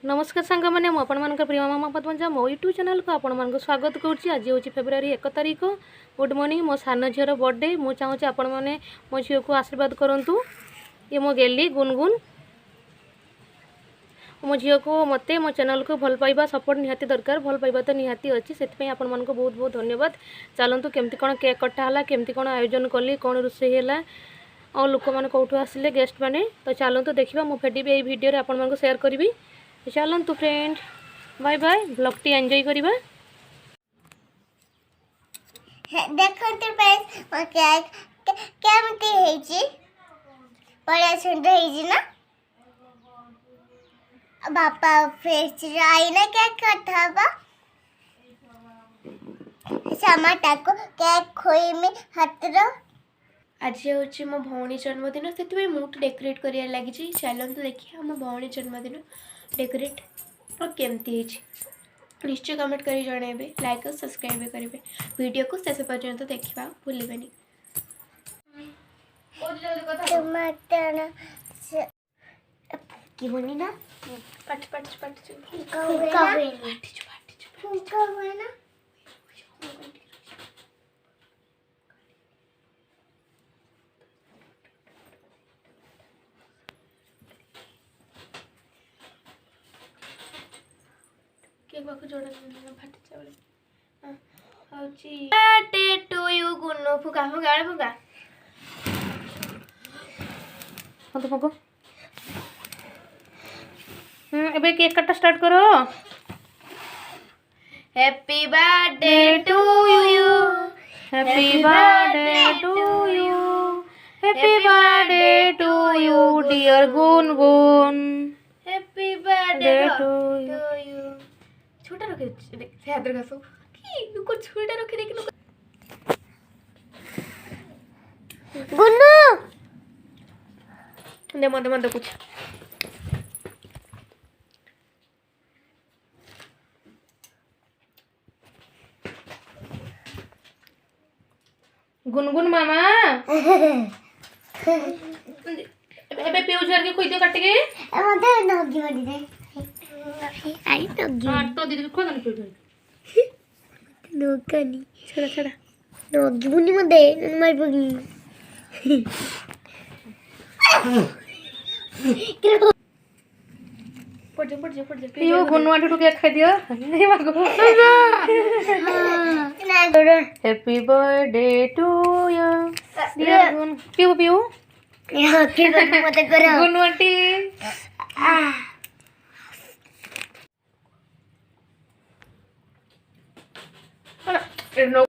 नमस्कार सांग मैंने मुझे प्रिय मामा पद्मजा मो यूट्यूब चैनल को आपण स्वागत करुँच। आज हूँ फेब्रुआरी 1 तारिख। Good morning. मो सान झीर बर्थडे। मुझे चाहूँगी आपण मैंने मो झील को आशीर्वाद करूँ। ये मो गेली गुनगुन। मो झील को मत मो चैनल को भल पाइबा सपोर्ट निहाती दरकार। भल पाइबा तो निहाती अच्छी से आपण मन को बहुत बहुत धन्यवाद। चलतु केमती कौन केक कटाला केमती कौन आयोजन कली कौन रोषे है और लोक मैंने कौटू आसिले गेस्ट मैंने तो चलतु देखा मुझे फेटी ये वीडियो आपण मन को शेयर करी। चलतु फ्रेंड बाय बाय। ब्लॉग टी एंजॉय करिबा। देखंतु फ्रेंड्स ओ केक केमती हेजी बड़ा सुंदर हेजी ना। बापा फेस राई ना केक कटाबा समाटा को केक खोई में हतरो। आज हूँ मो भौणी जन्मदिन से मुझे डेकोरेट कर लगी। चलते देखिए मो भौणी जन्मदिन डेकोरेट और केमती निश्चय कमेंट कर जनइबे। लाइक और सब्सक्राइब भी करेंगे। वीडियो को शेष पर्यंत देखा भूलें। बर्थडे टू यू गुन्नू फुका फुका फुका मत पको। एबे केक काटा स्टार्ट करो। Happy birthday to you happy birthday to you happy birthday to you dear Gungun. Happy birthday to you. छोटा रखे देख से हाथ रखा सो कि कुछ छोटा रखे देख लो गुन्नू दे मत कुछ गुनगुन मामा एबे पिउ झर के खोई दियो काट के मते नगी बडी दे आई नगी हां तो दीदी खो दन पिउ झर नोकनी छड़ा छड़ा नगी बुनी मते मार पगी पड़ जा पिउ गुनवा टू केक खा दियो नहीं मागो। Happy birthday to you dear Gun. पिउ यहाँ के मते करो गुनवाटी नो